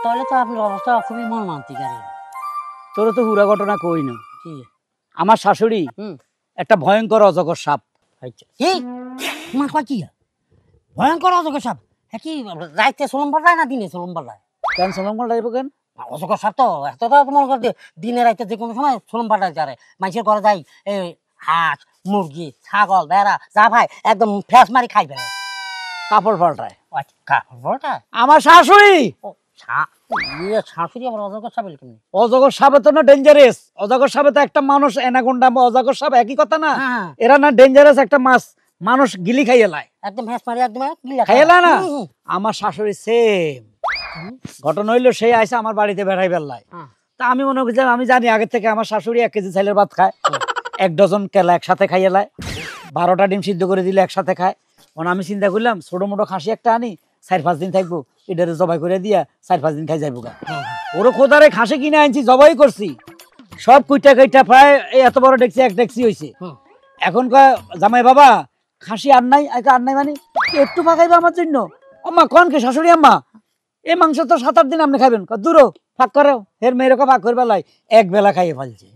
তাহলে তো আপনার অবস্থা খুবই মর্মান্তিক। আরে তোর তো পুরা ঘটনা কই না। কি? আমার শাশুড়ি একটা ভয়ঙ্কর অজগর সাপ। কি মা কয় কি ভয়ঙ্কর অজগর সাপ? হ্যাঁ কি রাইতে সোলম পাল্লায় না দিনে সোলম পাল্লায়? কেন সোলম পাল্টাইব কেন? অজগর সাপ তো এত তো মনে কর দিনে রাইতে যে কোনো সময় সোলম পাল্টায় যারে মানুষের ঘরে যাই এই হাঁস মুরগি ছাগল ভেড়া যা ভাই একদম ফ্রেশ মারি খাই ফেলে কাপড় পাল্টায়। কাপড় পাল্টায় আমার শাশুড়ি। শাশুড়ি আবার অজগর সাপ কেমনি? অজগর সাপে তো না ডেঞ্জারাস। অজগর সাপে তো একটা মানুষ অ্যানাকোন্ডা অজগর সাপ একই কথা না। এরা না ডেঞ্জারাস একটা মাছ, মানুষ গিলি খাইয়ে লাই একদম ফ্রেশ মারি একদম খাইয়ে লাই না। আমার শাশুড়ি সেম ঘটনা হইলো, সেই আইসা আমার বাড়িতে বেড়াই বেড়ায়। তা আমি মনে করছিলাম, আমি জানি আগে থেকে আমার শাশুড়ি 1 কেজি চাইলের ভাত খায়, 1 ডজন কেলা একসাথে খাইয়ে লাই, 12টা ডিম সিদ্ধ করে দিলে একসাথে খায়। মানে আমি চিন্তা করলাম ছোট মোটো খাসি একটা আনি, 4-5 দিন থাকবো, এটারে জবাই করে দিয়া 4-5 দিন খাই যাইবো গা। ওরও খোদারে খাসি কিনে আনছি, জবাই করছি, সব কুইটা কুইটা প্রায় এত বড় ডেকছি, 1 ডেকছি হয়েছে। এখন কয় জামাই বাবা খাসি আর নাই। আর নাই মানে একটু ফাঁকাইবে আমার জন্য? আম্মা কন কে শাশুড়ি আম্মা, এই মাংস তো 7-8 দিন আপনি খাইবেন। দূরও ফাঁক করে হের মেয়ের ফাঁক করে বেলায় 1 বেলা খাইয়ে ফেলছে।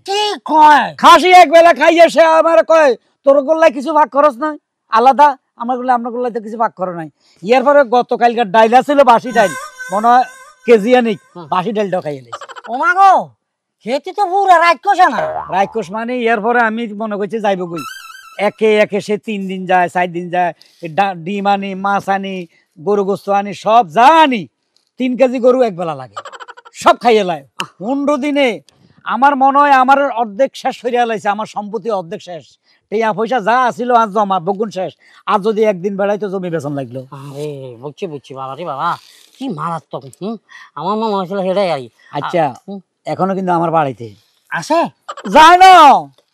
খাসি 1 বেলা খাইয়ে সে আমার কয় তোর গোল্লায় কিছু ভাগ খরচ নাই আলাদা, আমার গোল্লা আপনার গোল্লায় তো কিছু ভাগ খরচ নাই। ইয়ার পরে গতকালকার ডাইল ছিল বাসি ডাইল, মনে হয় কেজি আনিক বাসি ডাইলটাও খাইয়ে নিয়েছে। ও মা গো, খেতে তো পুরো রাক্ষস না। রাক্ষস মানে এর পরে আমি মনে করছি যাইব কই, একে একে সে 3 দিন যায় 4 দিন যায়, ডিম আনি, মাছ আনি, গরু গোস্ত আনি, সব যা আনি 3 কেজি গরু 1 বেলা লাগে, সব খাইয়ে লাই। 15 দিনে আমার মনে হয় আমার অর্ধেক শেষ হইয়া লাইছে, আমার সম্পত্তি অর্ধেক শেষ, টেয়া পয়সা যা আছিল আজ জমা বগুন শেষ। আর যদি একদিন বেড়াই তো জমি বেচন লাগলো। বুঝছি বুঝছি বাবা রে বাবা, কি মারাত্মক। আমার মনে হয়েছিল সেটাই আর। আচ্ছা এখনো কিন্তু আমার বাড়িতে আছে যায় না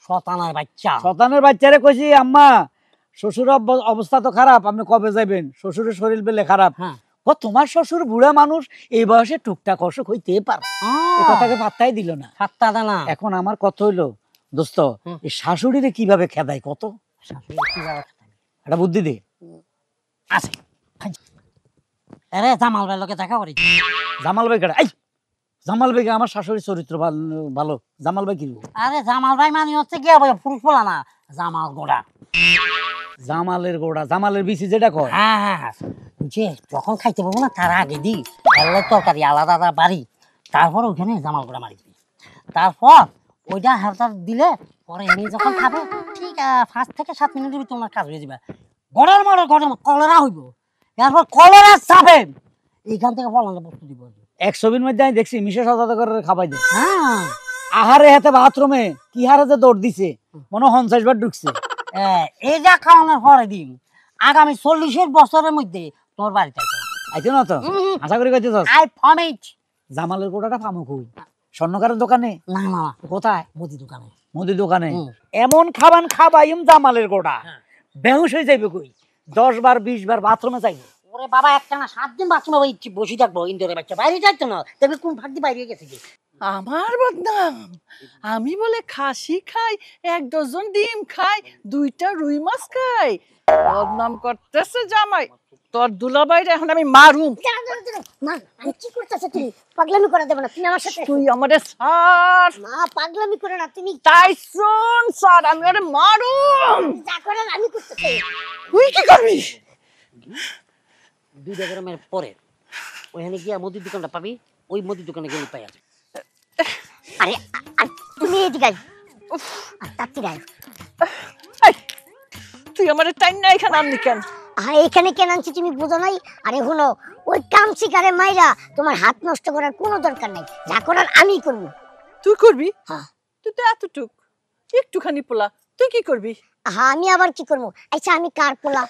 শতানের বাচ্চা। শতানের বাচ্চারে কইছি আম্মা শ্বশুর অবস্থা তো খারাপ, আপনি কবে যাবেন? শ্বশুরের শরীর পেলে খারাপ। তোমার শ্বশুর বুড়া মানুষ, এই বয়সে টুকটাক অসুখ হইতে পারে, এই কথাকে পাত্তাই দিল না। পাত্তা দেয় না। এখন আমার কত হইলো দোস্ত, এই শাশুড়িরে কিভাবে খেদাই কত, একটা বুদ্ধি দে। আছে আরে জামাল ভাই লোকে দেখা করি। জামাল ভাই কেডা? এই জামাল ভাই আমার শাশুড়ির চরিত্র ভালো। জামাল ভাই কি? আরে জামাল ভাই মানে হচ্ছে গিয়া পুরুষ বলা না, জামাল গোড়া। জামালের গোড়া, জামালের বিচি যেটা কয়। হ্যাঁ হ্যাঁ, যে যখন খাইতে পারবো না তার আগে দিই তরকারি আলাদা আলাদা বাড়ি, তারপর ওইখানে জামাল গোড়া মারি দিই, তারপর ওইটা হালকা দিলে পরে এমনি যখন খাবে ঠিক 5 থেকে 7 মিনিটের ভিতরে তোমার কাজ হয়ে যাবে। গড়ের মরে গড়ের কলেরা হইব, এরপর কলেরা চাপে এইখান থেকে ফলানো বস্তু দিব। 100 দিন মধ্যে আমি দেখছি মিশে সাজাতে করে খাবাই দে। হ্যাঁ আহারে হাতে বাথরুমে কি হারে যে দৌড় দিছে, মনে 50 বার ঢুকছে। এই যা খাওয়ানোর পরে দিন আগামী 40 বছরের মধ্যে তোর বাড়িতে আইতো না তো? আশা করি কইতে চাস। I promise. জামালের গোড়াটা পামু কই? স্বর্ণকারের দোকানে না না, কোথায়? মুদি দোকানে। মুদি দোকানে এমন খাবান খাবাইম জামালের গোড়া বেহুশ হয়ে যাইবে কই, 10 বার 20 বার বাথরুমে যাইবে। ওরে বাবা একটা না 7 দিন বাথরুমে বসে থাকবো, ইন্দোরের বাচ্চা বাইরে যাইতো না, দেখবি কোন ফাঁক দিয়ে বাইরে গেছে কি। আমার বদনাম, আমি বলে খাসি খাই, 1 ডজন ডিম খাই, 2টা রুই মাছ খাই, বদনাম করতেছে জামাই। তোর দুলাভাইরে এখন আমি মারুম। মা আমি কি করতেছ? তুমি পাগলামি করে দেব না, তুমি আমার সাথে। তুই আমারে ছাড়। মা পাগলামি করে না তুমি। তাই শুন স্যার, আমি ওরে মারুম। যা করার আমি করতেছি। তুই কি করবি? 2 গ্রামের পরে ওখানে গিয়া মুদির দোকানটা পাবি, ওই মুদির দোকানে গেলে পাই আছে। আরে তুমি এদিকে আয়। তাড়াতাড়ি আয়। তুই আমারে টাইম না এখানে আনলি কেন? আর এখানে কেন আনছি তুমি বুঝো নাই? আরে শুনো, ওই কামচিকারে মাইরা তোমার হাত নষ্ট করার কোনো দরকার নাই, যা করার আমি করব। তুই করবি? হ্যাঁ। তুই তো এতটুক একটুখানি পোলা, তুই কি করবি? হ্যাঁ আমি আবার কি করব? আচ্ছা আমি কার পোলা?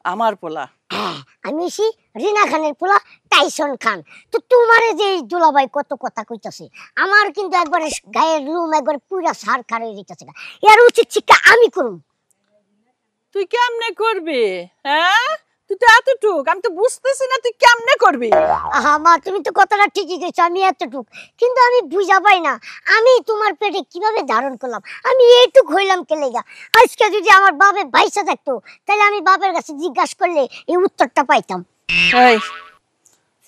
আমার পোলা। আমি এসি রিনা খানের পোলা, টাইসন খান। তো তোমারে যে দুলাভাই কত কথা কইতাছে, আমার কিন্তু একবারে গায়ের লুম একবার পুরা সার খারে দিতেছে। এর উচিত শিক্ষা আমি করব। তুই কেমনে করবি? হ্যাঁ তুই তো এতটুক, আমি তো বুঝতেছি না তুই কেমনে করবি। আহা মা তুমি তো কথাটা ঠিকই কইছো, আমি এতটুক, কিন্তু আমি বুঝা পাই না আমি তোমার পেটে কিভাবে ধারণ করলাম, আমি এইটুক হইলাম কে লেগা। আজকে যদি আমার বাপে ভাইসা থাকতো তাহলে আমি বাপের কাছে জিজ্ঞাসা করলে এই উত্তরটা পাইতাম। এই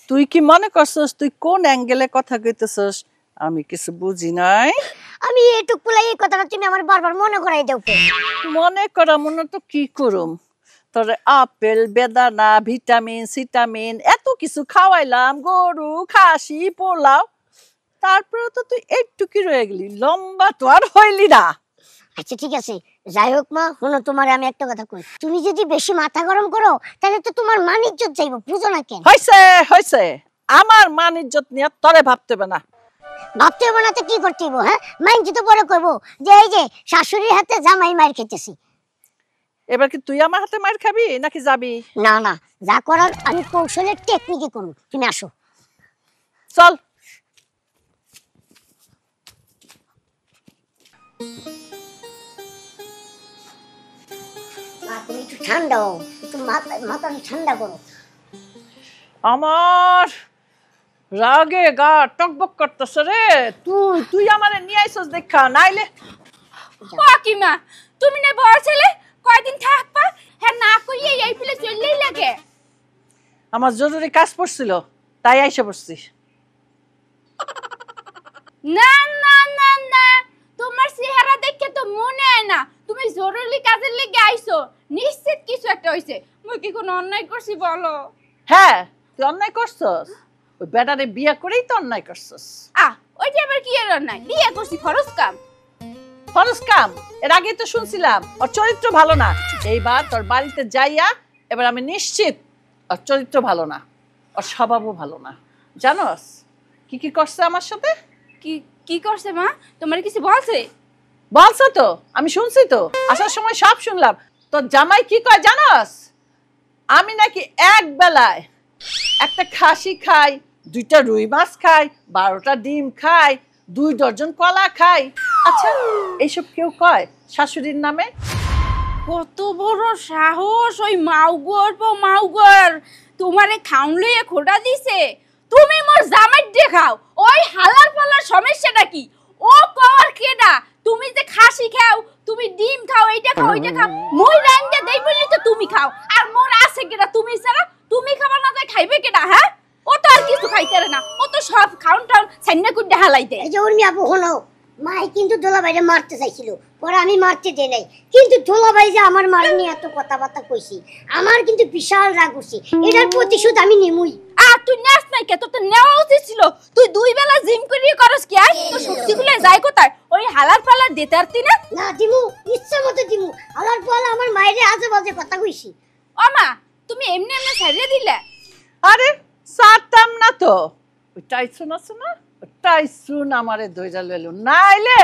তুই কি মনে করছস তুই কোন অ্যাঙ্গেলে কথা কইতেছস আমি কিছু বুঝি নাই? আমি এটুক পুলাই এই কথাটা তুমি আমার বারবার মনে করাই দাও কে? মনে করা মনে তো কি করুম, তোরে আপেল বেদানা ভিটামিন সিটামিন এত কিছু খাওয়াইলাম, গরু খাসি পোলাও, তারপরে তো তুই এইটুকি রয়ে গেলি, লম্বা তো আর হইলি না। আচ্ছা ঠিক আছে, যাই হোক মা, শোনো তোমার আমি একটা কথা কই, তুমি যদি বেশি মাথা গরম করো তাহলে তো তোমার মান ইজ্জত যাইবো, বুঝো না কেন? হইছে হইছে, আমার মান ইজ্জত নিয়ে তোরে ভাবতে হবে না। ভাবতে হবে না তো কি করতে হইব? হ্যাঁ, মাইন্ড তো পরে করবো যে এই যে শাশুড়ির হাতে জামাই মার খেতেছি। এবার কি তুই আমার হাতে মার খাবি নাকি যাবি? না না, যা করার আমি কৌশলের টেকনিকে করবো, তুমি আসো। চল। তুমি একটু ঠান্ডা হও, একটু মাথা ঠান্ডা করো। আমার রাগে গা টকবক করতেছে রে। তুই তুই আমারে নিয়ে আইছস দেখা, নাইলে কাকিমা তুমি না বড় ছেলে, কয়দিন থাকবা? হ্যাঁ না কইয়ে এই ফেলে চললেই লাগে। আমার জরুরি কাজ পড়ছিল তাই আইসা পড়ছি। না না না না, তোমার চেহারা দেখে তো মনে হয় না তুমি জরুরি কাজের লেগে আইছো। নিশ্চিত কিছু একটা হইছে। মুই কি কোনো অন্যায় করছি বলো? হ্যাঁ তুই অন্যায় করছস, ওই বেটারে বিয়ে করেই তো অন্যায় করছস। ওইটা আবার কি এর অন্যায়? বিয়ে করছি ফরজ কাম। ফরজ কাম? এর আগে তো শুনছিলাম ওর চরিত্র ভালো না। এইবার তোর বাড়িতে যাইয়া এবার আমি নিশ্চিত ওর চরিত্র ভালো না, ওর স্বভাবও ভালো না। জানোস কি কি করছে আমার সাথে? কি কি করছে মা? তোমার কিছু বলছে? বলছো তো, আমি শুনছি তো, আসার সময় সব শুনলাম। তোর জামাই কি কয় জানোস? আমি নাকি এক বেলায় একটা খাসি খাই, 2টা রুই মাছ খাই, 12টা ডিম খাই, 2 ডজন কলা খাই। আচ্ছা এইসব কেউ কয় শাশুড়ির নামে? কত বড় সাহস ওই মাউগর মাউগর তোমারে খাউন লইয়া খোটা দিছে। তুমি মোর জামাই দেখাও, ওই হালার পালার সমস্যাটা কি? ও কর কেডা? তুমি যে খাসি খাও, তুমি ডিম খাও, এইটা খাও ওইটা খাও, মই রান্না দেই বলি তো তুমি খাও। আর মোর আছে কেডা? তুমি ছাড়া তুমি খাবার না তাই খাইবে কেডা? হ্যাঁ, ও তো আর কিছু খাইতে না, ও তো সব খাউন টাউন ছাইনা কুড্ডা হালাইতে। এই যে উর্মি আপু হলো, মাই কিন্তু দোলাভাইরে মারতে চাইছিল, পরে আমি মারতে দেই নাই। কিন্তু দোলাভাই যে আমার মার নিয়ে এত কথাবার্তা কইছি, আমার কিন্তু বিশাল রাগ হইছে। এটার প্রতিশোধ আমি নিমুই। তুই নাচ নাই কে? তোর তো নেওয়া উচিত ছিল। তুই 2 বেলা জিম করিয়ে করস কি? আর তোর শক্তিগুলো যায় কোথায়? ওই হালার পালার দিতে আরতি না? না দিমু, ইচ্ছা মতো দিমু। আলার পর আমার মায়েরে আজে বাজে কথা কইছি। ও মা, তুমি এমনি এমনি ছাড়িয়ে দিলে? আরে সারতাম না তো, ওই টাইসুন আছে না, ওই টাইসুন আমারে ধইরা লইল, নাইলে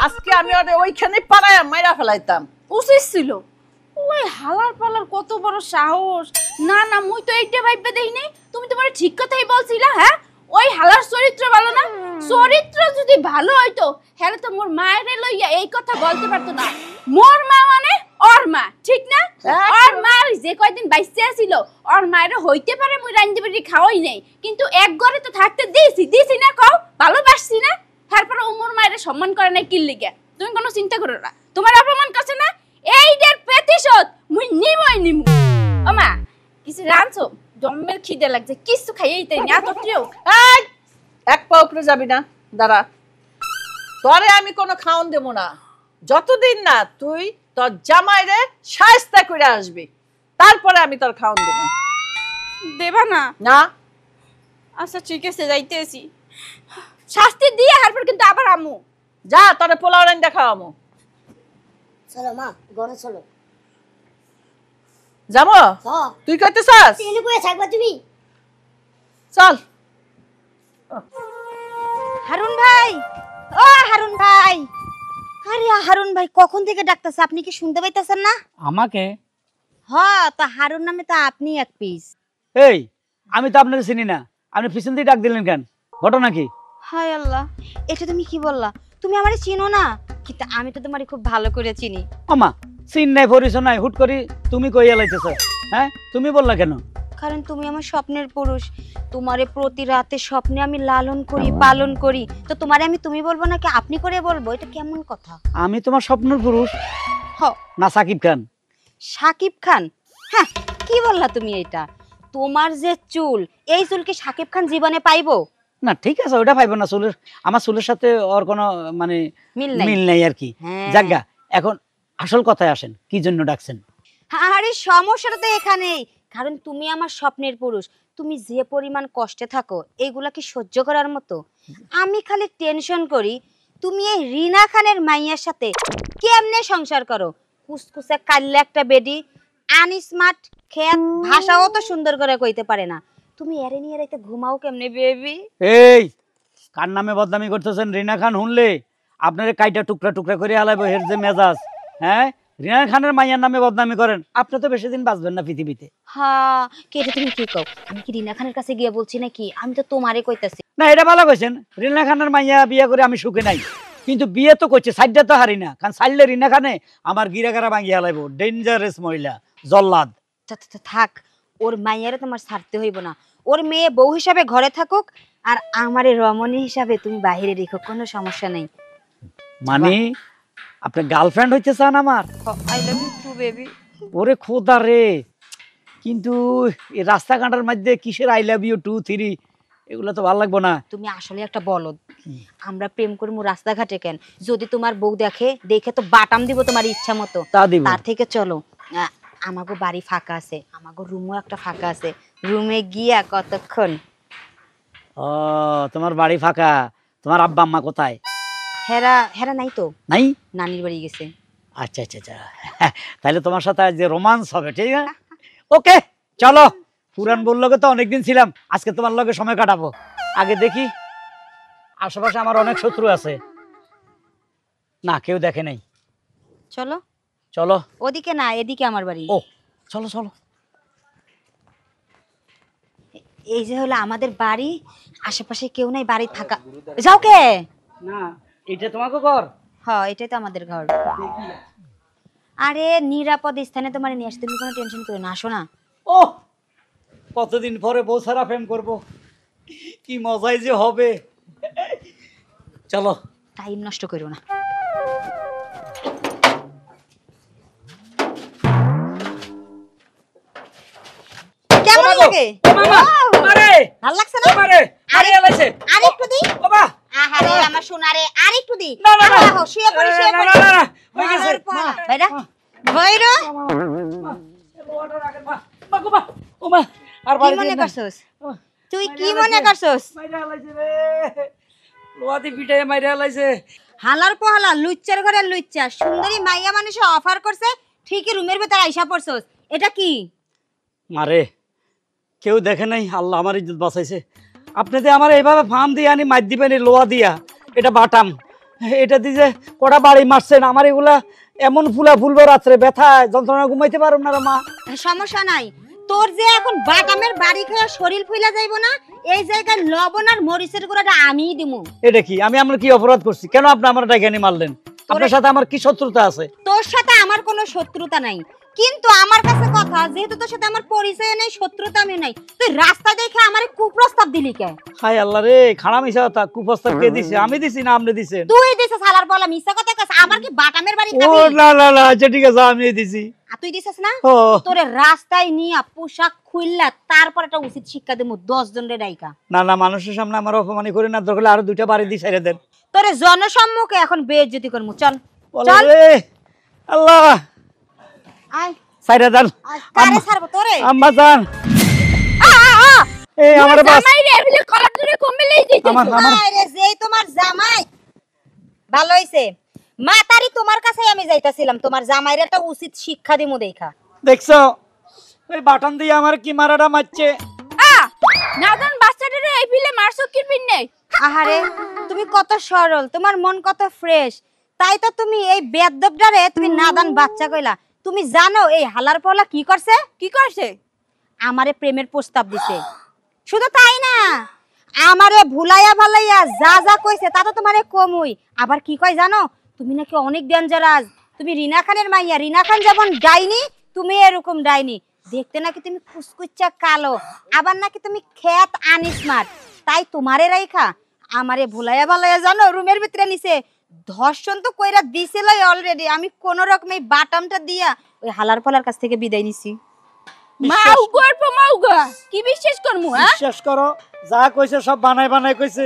আজকে আমি ওরে ওইখানে পাড়ায় মাইরা ফেলাইতাম। উচিত ছিল। ওই হালার পালার কত বড় সাহস! না না, মুই তো এইটা ভাইবে দেই নাই। তুমি তোমার ঠিক কথাই বলছিলা। হ্যাঁ, ওই হালার চরিত্র ভালো না। চরিত্র যদি ভালো হইতো হ্যাঁ তো মোর মায়েরে লইয়া এই কথা বলতে পারতো না। মোর মা মানে ওর মা, ঠিক না? ওর মা যে কয়দিন বাইসে আছিল, ওর মায়ের হইতে পারে মুই রান্দি বাড়ি খাওয়াই নাই, কিন্তু এক ঘরে তো থাকতে দিছি না? কও ভালোবাসছি না? তারপর ও মোর মায়ের সম্মান করে নাই কি লিগে? তুমি কোনো চিন্তা করো না, তোমার অপমান করছে না, এইটার প্রতিশোধ মুই নিমু। ও মা, কিছু রাঁধছো? জম্মের খিদে লাগছে, কিছু খাইয়েই তাই না তো কেউ। এই এক পা উপরে যাবি না, দাঁড়া। তোরে আমি কোনো খাওন দেব না যতদিন না তুই তোর জামাইরে শায়েস্তা করে আসবি, তারপরে আমি তোর খাওন দেব। দেবা না? না। আচ্ছা ঠিক আছে, যাইতেছি। শাস্তি দিয়ে হারপর কিন্তু আবার আমু। যা, তোরে পোলাও রান্না খাওয়ামু। চলো মা, ঘরে চলো। যাবো? হ্যাঁ। তুই কইতে চাস? এনে বসে থাকবা তুমি? চল। হারুন ভাই, ও হারুন ভাই। আরে হারুন ভাই কখন থেকে ডাকতেছে, আপনি কি শুনতে পাইতেছেন না? আমাকে? হ্যাঁ, তো হারুন নামে তো আপনি এক পিস। এই আমি তো আপনাকে চিনি না, আপনি পিছন দিয়ে ডাক দিলেন কেন? ঘটনা কি? হায় আল্লাহ, এটা তুমি কি বললা? তুমি আমারে চিনো না, কিন্তু আমি তো তোমারে খুব ভালো করে চিনি। আমা চিন নাই পরিচয় নাই, হুট করি তুমি কইয়া লাইতেছ। হ্যাঁ, তুমি বললা কেন? কারণ তুমি আমার স্বপ্নের পুরুষ। তোমারে প্রতি রাতে স্বপ্নে আমি লালন করি, পালন করি। তো তোমারে আমি তুমি বলবো নাকি আপনি করে বলবো? এটা কেমন কথা? আমি তোমার স্বপ্নের পুরুষ হ, না সাকিব খান? সাকিব খান? হ্যাঁ, কি বললা তুমি এটা? তোমার যে চুল, এই চুল কি সাকিব খান জীবনে পাইবো? না ঠিক আছে, ওটা পাইবো না, চুলের আমার চুলের সাথে ওর কোনো মানে মিল নাই। মিল নাই আর কি। হ্যাঁ। যাজ্ঞা, এখন আসল কথায় আসেন, কি জন্য ডাকছেন? আরে সমস্যাটা তো এখানেই, কারণ তুমি আমার স্বপ্নের পুরুষ। তুমি যে পরিমাণ কষ্টে থাকো এগুলা কি সহ্য করার মতো? আমি খালি টেনশন করি তুমি এই রিনা খানের মাইয়ার সাথে কেমনে সংসার করো। কুসকুসে কাল্লা একটা বেডি, আনস্মার্ট, খেত ভাষাও তো সুন্দর করে কইতে পারে না। তুমি এরে নিয়ে রাইতে ঘুমাও কেমনে বেবি? এই কার নামে বদনামি করতেছেন? রিনা খান শুনলে আপনার কাইটা টুকরা টুকরা করে হালাইবো। হের যে মেজাজ, হ্যাঁ, রিনা খানের মাইয়ার নামে বদনামি করেন, আপনি তো বেশি দিন বাঁচবেন না পৃথিবীতে। হ্যাঁ, কেটে তুমি কি কও? আমি কি রিনা খানের কাছে গিয়ে বলছি নাকি? আমি তো তোমারে কইতাছি। না এটা ভালো কইছেন, রিনা খানের মাইয়া বিয়ে করে আমি সুখে নাই, কিন্তু বিয়ে তো করছে, সাইডটা তো হারি না, কারণ সাইডলে রিনা খানে আমার গিরাগারা ভাঙিয়ে হালাইবো। ডেঞ্জারাস মহিলা, জল্লাদ। থাক, ওর মাইয়ারে তোমার ছাড়তে হইব না। ওর মেয়ে বউ হিসাবে ঘরে থাকুক, আর আমারে রমণী হিসাবে তুমি বাইরে রেখো, কোনো সমস্যা নেই। মানে আপনি গার্লফ্রেন্ড হইতে চান আমার? I love you too baby. ওরে খোদা রে, কিন্তু এই রাস্তাঘাটের মধ্যে কিসের আই লাভ ইউ 2 3 এগুলো তো ভালো লাগবো না। তুমি আসলে একটা বলদ। আমরা প্রেম করবো রাস্তাঘাটে কেন? যদি তোমার বউ দেখে তো বাটাম দিব তোমার ইচ্ছা মতো। তা দিব। তার থেকে চলো, আমাগো বাড়ি ফাঁকা আছে, আমাগো রুমও একটা ফাঁকা আছে, রুমে গিয়া কতক্ষণ। ও তোমার বাড়ি ফাঁকা, তোমার আব্বা আম্মা কোথায়? হেরা হেরা নাই তো, নাই? নানির বাড়ি গেছে। আচ্ছা আচ্ছা আচ্ছা, তাহলে তোমার সাথে আজ যে রোমান্স হবে, ঠিক আছে? ওকে চলো, পুরান বউর লগে তো অনেকদিন ছিলাম, আজকে তোমার লগে সময় কাটাবো। আগে দেখি আশেপাশে আমার অনেক শত্রু আছে, না কেউ দেখে নাই। চলো। চলো। ওদিকে না, এদিকে আমার বাড়ি। ও চলো চলো। এই যে হলো আমাদের বাড়ি, আশেপাশে কেউ নাই, বাড়ি থাকা। যাও কে? না এটা তোমাকে ঘর? হ্যাঁ, এটাই তো আমাদের ঘর। আরে নিরাপদ স্থানে তোমার নিয়ে আসতে, তুমি কোনো টেনশন করো না, আসো না। ও কতদিন পরে বউ ছাড়া প্রেম করবো, কি মজাই যে হবে। চলো। টাইম নষ্ট করো না। কেমন লাগে? ভালো লাগছে না? আরেকটু দি। আহারে আমার সোনারে, আরেকটু দি। আহো, শুয়ে পড়ি, শুয়ে পড়ি। বাইরা বাইরা। কি মনে করছস তুই? কি মনে করছস? হালার পোহালা, লুচ্চার ঘরে লুচ্চা, সুন্দরী মাইয়া মানুষ অফার করছে, ঠিকই রুমের ভেতর আইসা পড়ছস। এটা কি? মারে কেউ দেখে নাই, আল্লাহ আমার ইজ্জত বাঁচাইছে। আপনি যে আমার এইভাবে ফার্ম দিয়ে আনি মার দিবেন, এই লোহা দিয়া, এটা বাটাম, এটা দিয়ে কটা বাড়ি মারছেন আমার, এগুলা এমন ফুলা ফুলবো রাত্রে, ব্যথা যন্ত্রণা, ঘুমাইতে পারব না রে মা। সমস্যা নাই, তোর যে এখন বাটামের বাড়ি খেয়ে শরীর ফুইলা যাইব না, এই জায়গায় লবণ আর মরিচের গুঁড়াটা আমিই দিমু। এটা কি? আমি আমার কি অপরাধ করছি? কেন আপনি আমার ডাইগানি মারলেন? আপনার সাথে আমার কি শত্রুতা আছে? তোর সাথে আমার কোনো শত্রুতা নাই, কিন্তু আমার কাছে কথা, যেহেতু তোর সাথে আমার পরিচয় নেই, শত্রুতা আমি নাই, তুই রাস্তা দেখে আমারে কুপ্রস্তাব দিলি কে? হায় আল্লাহ রে, খারাপ মিশা কথা, কুপ্রস্তাব কে দিছে? আমি দিছি না আপনি দিছেন? তুই দিছিস। হালার বলা মিছা কথা কইছ। আমার কি বাটামের বাড়ি ও খাবি? না না না, আচ্ছা ঠিক আছে, আমি দিছি। আর তুই দিছিস না? ও তোরে রাস্তায় নিয়া পোশাক খুললা, তারপর একটা উচিত শিক্ষা দেবো 10 জনের ডাইকা। না না, মানুষের সামনে আমার অপমানি করে না, দরকার আরো 2টা বাড়ি দিয়ে ছেড়ে দেন। তোরে জনসম্মুখে এখন বেইজ্জতি করমু। চল চল রে, আল্লাহ আয়। সাইরা দেন। কারে ছাড়বো তোরে? আম্মা জান, এই আমার বাস, জামাই রে বিলে কলার ধরে কমেলেই দিতে। আমার আমার আরে যেই তোমার জামাই ভালো হইছে, মাতারি তোমার কাছে আমি যাইতাছিলাম, তোমার জামাইরে একটা উচিত শিক্ষা দিমু দেখা। দেখছো ওই বাটন দিয়ে আমার কি মারাটা মারছে। নাদান বাচ্চাটারে এই বিলে মারছো কি পিন্নে? আহারে তুমি কত সরল, তোমার মন কত ফ্রেশ, তাই তো তুমি এই বেদবডারে তুমি নাদান বাচ্চা কইলা। তুমি জানো এই হালার পলা কি করছে? কি করছে? আমারে প্রেমের প্রস্তাব দিছে। শুধু তাই না, আমারে ভুলাইয়া ভালাইয়া যা যা কইছে তা তো তোমারে কমই। আবার কি কয় জানো? তুমি নাকি অনেক ডেঞ্জারাস, তুমি রিনা খানের মাইয়া, রিনা খান যেমন ডাইনি, তুমি এরকম ডাইনি। দেখতে নাকি তুমি কুচকুচ্চা কালো, আবার নাকি তুমি খেত আনস্মার্ট, তাই তোমারে রাইখা আমারে ভুলাইয়া ভালাইয়া জানো রুমের ভিতরে নিছে। ধর্ষণ তো কইরা দিছিলই অলরেডি, আমি কোন রকম এই বাটামটা দিয়া ওই হালার ফলার কাছ থেকে বিদায় নিছি। মাউগর পর মাউগা কি বিশ্বাস করমু হ্যাঁ বিশ্বাস করো, যা কইছে সব বানাই বানাই কইছে।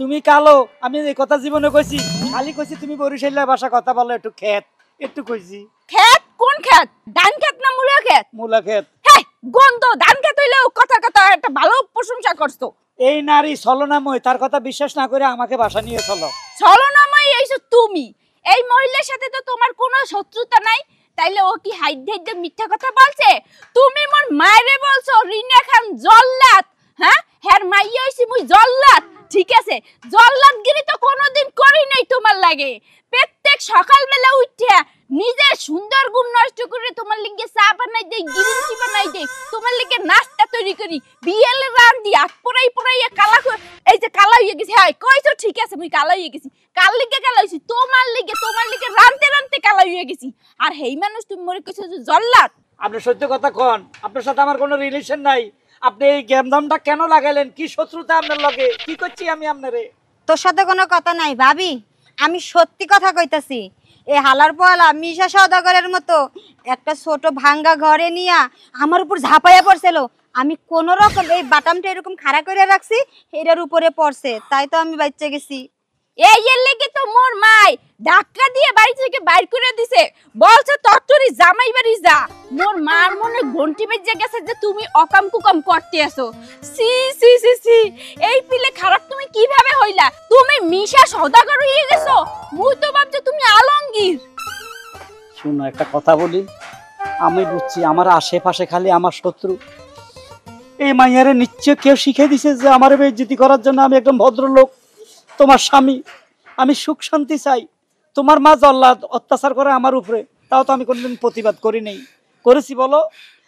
তুমি কালো, আমি এই কথা জীবনে কইছি। খালি কইছি তুমি বরিশালের ভাষা কথা বলো, একটু খেত একটু কইছি। খেত কোন খেত ধান খেত না মূলা খেত মূলা খেত। হে গন্ধ ধান খেত হইলেও কথা কথা একটা ভালো প্রশংসা করছো এই নারী ছলনাময়, তার কথা বিশ্বাস না করে আমাকে বাসা নিয়ে চলো। ছলনাময় এইসব তুমি। এই মহিলার সাথে তো তোমার কোনো শত্রুতা নাই, তাইলে ও কি হাইড হাইড মিথ্যা কথা বলছে? তুমি মোর মায়েরে বলছো রিনা খান জল্লাদ, হ্যাঁ হ্যার মাইয়া হইছি মুই জল্লাদ। ঠিক আছে, জল্লাদগিরি তো কোনোদিন করি নাই তোমার লাগে। প্রত্যেক সকালবেলা উঠিয়া নিজের সুন্দর ঘুম নষ্ট করে তোমার লিগে চা বানাই দেই, গ্রিন টি বানাই দেই, তোমার লিগে নাস্তা তৈরি করি, বিয়েলে রান্দি আট পড়াই পড়াইয়া কালা এই যে কালা হয়ে গেছে। হ্যাঁ কইছো ঠিক আছে, মুই কালা হয়ে গেছি। কাল লিগে কালা হইছি তোমার লিগে রানতে রানতে কালা হয়ে গেছি। আর হেই মানুষ তুমি মরে কইছো যে জল্লাদ। আপনি সত্য কথা কন, আপনার সাথে আমার কোনো রিলেশন নাই। আপনি এই গেমধামটা কেন লাগাইলেন? কি শত্রুতা আপনার লগে? কি করছি আমি আপনারে? তোর সাথে কোনো কথা নাই ভাবি, আমি সত্যি কথা কইতাছি। এই হালার পয়লা মিশা সওদাগরের মতো একটা ছোট ভাঙ্গা ঘরে নিয়া আমার উপর ঝাঁপাইয়া পড়ছিল। আমি কোন রকম এই বাটামটা এরকম খাড়া করে রাখছি, এটার উপরে পড়ছে, তাই তো আমি বাচ্চা গেছি। এই এর লেগে তো মোর মাই ধাক্কা দিয়ে বাড়ি থেকে বাইর করে দিছে, বলছে তরতরি জামাই বাড়ি যা। মোর মার মনে ঘন্টি বেজে গেছে যে তুমি অকাম কুকাম করতে আসো। সি সি সি সি, এই পিলে খারাপ তুমি কিভাবে হইলা? তুমি মিশা সওদাগর হয়ে গেছো। মুই তো ভাবছি তুমি আলমগীর। শুনো একটা কথা বলি, আমি বুঝছি আমার আশেপাশে খালি আমার শত্রু। এই মাইয়ারে নিশ্চয় কেউ শিখে দিছে যে আমার বেইজ্জতি করার জন্য। আমি একদম ভদ্রলোক, তোমার স্বামী, আমি সুখ শান্তি চাই। তোমার মা জল্লাদ অত্যাচার করে আমার উপরে, তাও তো আমি কোনোদিন প্রতিবাদ করি নাই। করেছি বলো?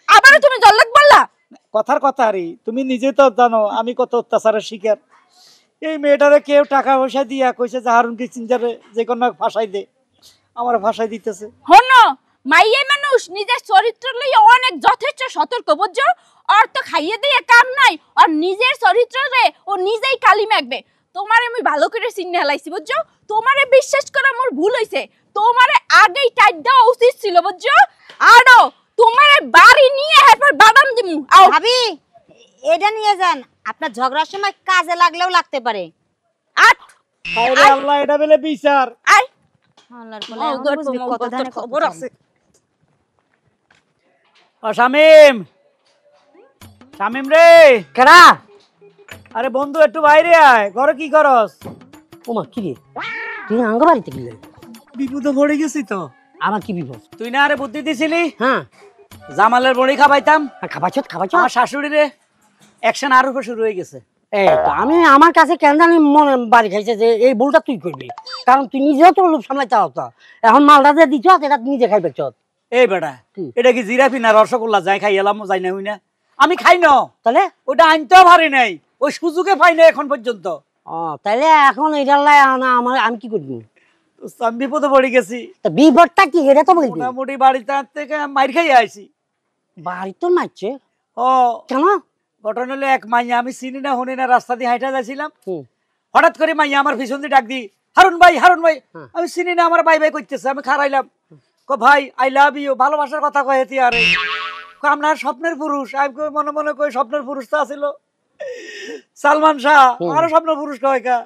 আবারও তুমি জল্লাদ বললা? কথার কথা আরে, তুমি নিজে তো জানো আমি কত অত্যাচারের শিকার। এই মেয়েটারে কেউ টাকা পয়সা দিয়া কইছে যে হারুন কিচিঞ্জারে যে কোনো ভাষায় দে, আমার ভাষায় দিতেছে। হনো মাইয়ে মানুষ নিজের চরিত্র লইয়া অনেক যথেষ্ট সতর্ক, বুঝছো? আর তো খাইয়ে দিয়ে কাম নাই, আর নিজের চরিত্রে ও নিজেই কালি মাখবে। তোমারে আমি ভালো করে চিনে হেলাইছি, বুঝছো? তোমারে বিশ্বাস করা মোর ভুল হইছে। তোমারে আগেই টাইট দেওয়া উচিত ছিল, বুঝছো? আরো তোমারে বাড়ি নিয়ে এরপর বাদাম দিমু। আও ভাবি এটা নিয়ে যান, আপনার ঝগড়ার সময় কাজে লাগলেও লাগতে পারে। আট আরে আল্লাহ, এটা বলে বিচার। আই আল্লাহর বলে এখন বুঝবি কত ধানে কত খবর চাল। আছে। ও শামিম, শামিম রে। কেডা? আরে বন্ধু একটু বাইরে আয়, ঘরে কি করস? ওমা কি রে, তুই আঙ্গ বাড়িতে গেলে? বিপদে পড়ে গেছি তো। আমার কি বিপদ? তুই না আরে বুদ্ধি দিছিলি হ্যাঁ জামালের বড়ি খাবাইতাম। খাবাইছ খাবাইছ। আমার শাশুড়ি রে অ্যাকশন আর উপর শুরু হয়ে গেছে। এই তো আমি আমার কাছে কেন জানি মনে বাড়ি খাইছে যে এই ভুলটা তুই করবি, কারণ তুই নিজেও তো লোভ সামলাই চাও। তো এখন মালটা যে দিছ এটা তুই নিজে খাইবে চত। এই বেটা, কি? এটা কি জিরাফি না রসগোল্লা? যাই খাই এলাম, যাই না হই না। আমি খাই না, তাহলে ওটা আনতেও পারি নাই, ওই সুযোগে পাই না এখন পর্যন্ত। তাহলে এখন এটার লাই আমার আমি কি করবি? তো আমি বিপদে পড়ে গেছি। তা বিপদটা কি এটা তো বলবি। মোটামুটি বাড়িতে থেকে মাইর খাই আইছি। বাড়ি তো মারছে ও কেন? ঘটনা হলো এক মাইয়া, আমি চিনি না শুনি না, রাস্তা দিয়ে হাইটা যাচ্ছিলাম। হুম। হঠাৎ করে মাইয়া আমার পিছন দিয়ে ডাক দি, হারুন ভাই হারুন ভাই। হ্যাঁ। আমি চিনি না, আমার বাই বাই করতেছে। আমি খারাইলাম, ভাই আই লাভ ইউ, ভালোবাসার কথা কয়ে আরে আপনার স্বপ্নের পুরুষ। আমি মনে মনে কই স্বপ্নের পুরুষ তো আছিল সালমান শাহ, আরো স্বপ্নের পুরুষ কয় কা।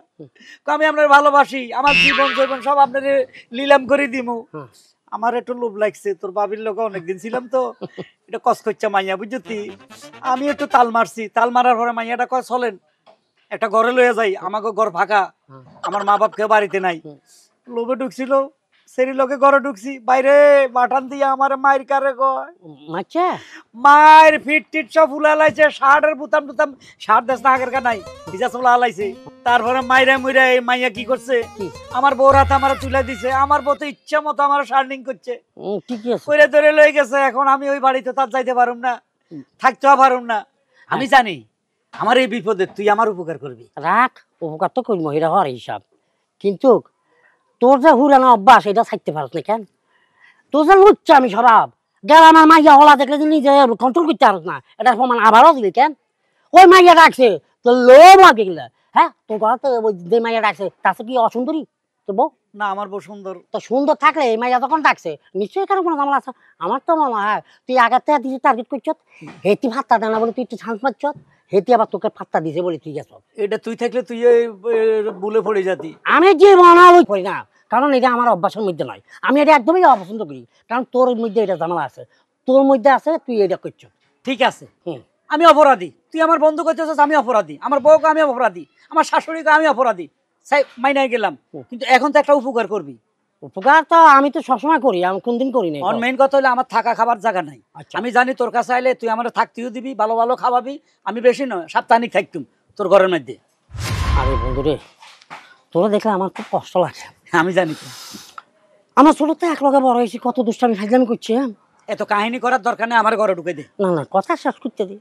আমি আপনার ভালোবাসি, আমার জীবন জীবন সব আপনার নিলাম করে দিমু। আমার একটু লোভ লাগছে, তোর বাবির লোক অনেকদিন ছিলাম তো, এটা কস করছে মাইয়া, বুঝছি। আমি একটু তাল মারছি, তাল মারার পরে মাইয়াটা কয় চলেন একটা ঘরে লইয়া যাই, আমাকে ঘর ফাঁকা, আমার মা বাপ কেউ বাড়িতে নাই। লোভে ঢুকছিল, সেরি লোকে ঘরে ঢুকছি, বাইরে বাটান দিয়ে আমার মায়ের কারে কয় মারছে, মায়ের ফিট টিট সব ফুলা লাইছে, শার্টের বুতাম টুতাম, শার্ট দেশ না আগের নাই ভিজা চুলা লাইছে। তারপরে মাইরা মুইরা এই মাইয়া কি করছে, আমার বউর হাতে আমার তুলে দিছে। আমার বউ তো ইচ্ছা মতো আমার শার্নিং করছে, ঠিকই আছে। কইরে ধরে লয়ে গেছে। এখন আমি ওই বাড়িতে তার যাইতে পারুম না, থাকতেও পারুম না। আমি জানি আমার এই বিপদে তুই আমার উপকার করবি। রাখ, উপকার তো করবো, এটা হওয়ার হিসাব। কিন্তু তোর যে হুরানো অভ্যাস এটা থাকতে পারস না কেন? তোর যে লুচ্ছা আমি স্বভাব, গেল আমার মাইয়া হলা দেখলে যে নিজে কন্ট্রোল করতে পারস না, এটার প্রমাণ আবারও দিলি কেন? ওই মাইয়া ডাকছে তোর লোভ আগে গেলে, হ্যাঁ তোর ঘর তো যে মাইয়া ডাকছে তাছে কি অসুন্দরী তোর বউ? না আমার বউ সুন্দর। তো সুন্দর থাকলে এই মাইয়া যখন ডাকছে নিশ্চয়ই কারো কোনো ঝামেলা আছে। আমার তো মনে হয় তুই আগের থেকে দিদি টার্গেট করছ, হেতি ফাত্তা দেয় না বলে তুই একটু চান্স পাচ্ছ, হেতি আবার তোকে ফাত্তা দিছে বলে তুই গেছ। এটা তুই থাকলে তুই বলে পড়ে যাতি। আমি যে মনে করি না, কারণ এটা আমার অভ্যাসের মধ্যে নয়, আমি এটা একদমই অপছন্দ করি, কারণ তোর মধ্যে এটা ঝামেলা আছে, তোর মধ্যে আছে, তুই এটা করছ। ঠিক আছে, আমি অপরাধী, তুই আমার বন্ধু করতেছিস, আমি অপরাধী, আমার বউকে আমি অপরাধী, আমার শাশুড়িকে আমি অপরাধী, মাইনাই গেলাম। কিন্তু এখন তো একটা উপকার করবি। উপকার তো আমি তো সবসময় করি, আমি কোনদিন করি না। মেইন কথা হলো আমার থাকা খাবার জায়গা নাই। আচ্ছা। আমি জানি তোর কাছে আইলে তুই আমার থাকতেও দিবি, ভালো ভালো খাওয়াবি। আমি বেশি নয়, সাপ্তাহিক থাকতুম তোর ঘরের মধ্যে। আরে বন্ধু রে, তোরা দেখলে আমার খুব কষ্ট লাগে। আমি জানি তো, আমার ছোট তো এক লগে বড় হয়েছি, কত দুষ্টামি ফাজলামি করছি। এত কাহিনী করার দরকার নেই, আমার ঘরে ঢুকে দে। না না, কথা শেষ করতে দে।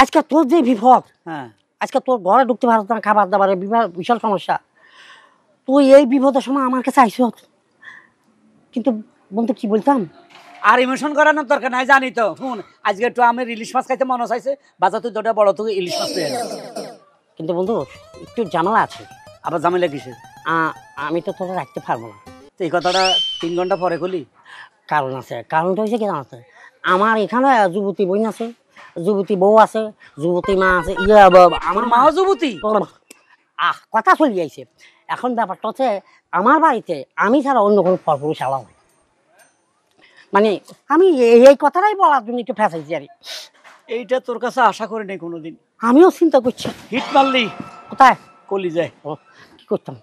আজকে তোর যে বিপদ, হ্যাঁ, আজকে তোর ঘরে ঢুকতে পারছ না, খাবার দাবারের বিশাল সমস্যা, তুই এই বিপদের সময় আমার কাছে আইস। কিন্তু বন্ধু কি বলতাম, আর ইমোশন করানোর দরকার নাই, জানি তো। শুন, আজকে একটু আমি ইলিশ মাছ খাইতে মনে চাইছে, বাজার তুই দুটা বড় তুই ইলিশ মাছ পেয়ে যাবে। কিন্তু বন্ধু একটু ঝামেলা আছে। আবার ঝামেলা কিসের? আমি তো তোরা রাখতে পারবো না। তো এই কথাটা 3 ঘন্টা পরে খুলি। কারণ আছে, কারণটা হয়েছে কি জানাতে, আমার এখানে যুবতী বোন আছে, যুবতী বউ আছে, যুবতী মা আছে, আমার মাও যুবতী। কথা চলি যাইছে। এখন ব্যাপারটা হচ্ছে আমার বাড়িতে আমি ছাড়া অন্য কোনো পরপুরুষ আলাও হয়, মানে আমি এই কথাটাই বলার জন্য একটু ফেসাইছি আর। এইটা তোর কাছে আশা করি নাই কোনোদিন। আমিও চিন্তা করছি। হিট মারলি কোথায় কলি যায়। কি করতাম,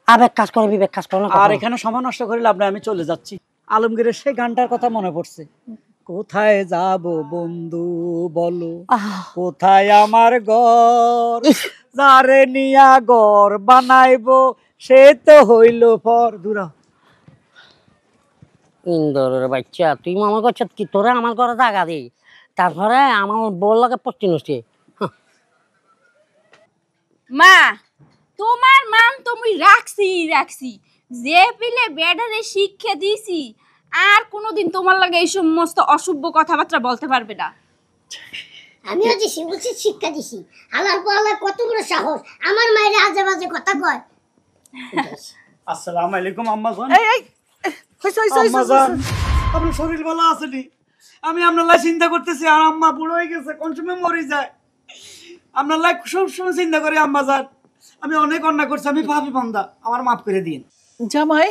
আবেগ কাজ করে বিবেক কাজ করে না। আর এখানে সময় নষ্ট করে লাভ নাই, আমি চলে যাচ্ছি। আলমগীরের সেই গানটার কথা মনে পড়ছে, কোথায় যাব বন্ধু বলো, কোথায় আমার ঘর, যারে নিয়া ঘর বানাইবো সে তো হইল পর। দূরা ইন্দোরের বাচ্চা, তুই মনে করছ কি তোরা আমার ঘরে জায়গা দিই, তারপরে আমার বল লাগে পট্টি নষ্টি। মা, তোমার মান তো মুই রাখছি, যে পিলে বেডারে শিক্ষা দিছি আর কোনোদিন তোমার লাগে এই সমস্ত অশুভ কথাবার্তা বলতে পারবে না। আমিও দিছি, উচিত শিক্ষা দিছি। হালার পালা কত বড় সাহস, আমার মায়ের আজে বাজে কথা কয়। আসসালামু আলাইকুম আম্মা জান। এই আম্মা জান, আপনার শরীর ভালো আছে নি? আমি আপনার লাই চিন্তা করতেছি, আর আম্মা বুড়ো হয়ে গেছে, কোন সময় মরে যায়। আপনার লাই সবসময় চিন্তা করি আম্মা জান। আমি অনেক অন্যায় করছি, আমি পাপী বান্দা, আমার মাফ করে দিন। জামাই,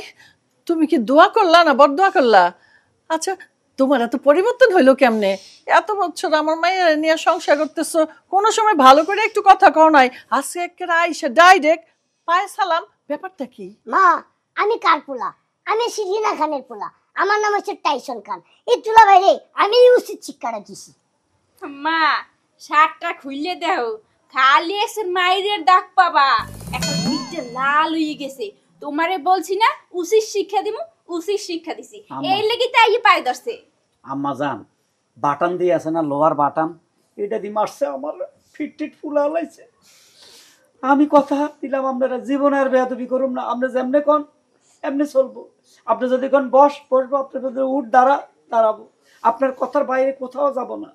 তুমি কি দোয়া করলা না বড় দোয়া করলা? আচ্ছা, তোমার এত পরিবর্তন হইলো কেমনে? এত বছর আমার মায়ের নিয়ে সংসার করতেছো, কোনো সময় ভালো করে একটু কথা কও নাই, আজকে একেবারে আইসা ডাইরেক্ট পায়ে সালাম। ব্যাপারটা কি? মা, আমি কার পোলা? আমি সিরিনা খানের পোলা, আমার নাম হচ্ছে টাইসন খান। এই তুলা বাইরে আমি উচিত শিক্ষাটা দিছি। মা, শার্টটা খুললে দাও, খালি এসে মাইরের দাগ পাবা। এখন পিঠটা লাল হয়ে গেছে। তোমারে বলছি না উচিত শিক্ষা দিমু, উচিত শিক্ষা দিছি, এই লাগি তাই পায়ে ধরছে। আম্মা জান, বাটাম দিয়ে আছে না, লোহার বাটাম, এটা দিয়ে মারছে, আমার ফিট ফুলা লাইছে। আমি কথা দিলাম আপনারা জীবনে আর বেয়াদবি করুন না, আপনি যেমনে কোন এমনি চলবো। আপনি যদি কোন বসবো, আপনার যদি উঠ দাঁড়াবো, আপনার কথার বাইরে কোথাও যাব না।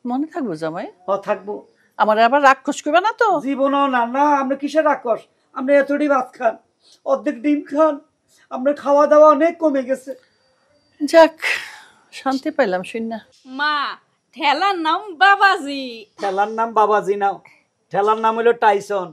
মনে থাকবো জামাই? থাকবো। আমার আবার রাক্ষস করবে না তো? জীবনও না। না, আপনি কিসের রাক্ষস? আপনি এতটি ভাত খান, অর্ধেক ডিম খান, আপনার খাওয়া দাওয়া অনেক কমে গেছে। যাক, শান্তি পাইলাম শুননা। মা, ঠেলার নাম বাবাজি। ঠেলার নাম বাবাজি নাও, ঠেলার নাম হলো টাইসন।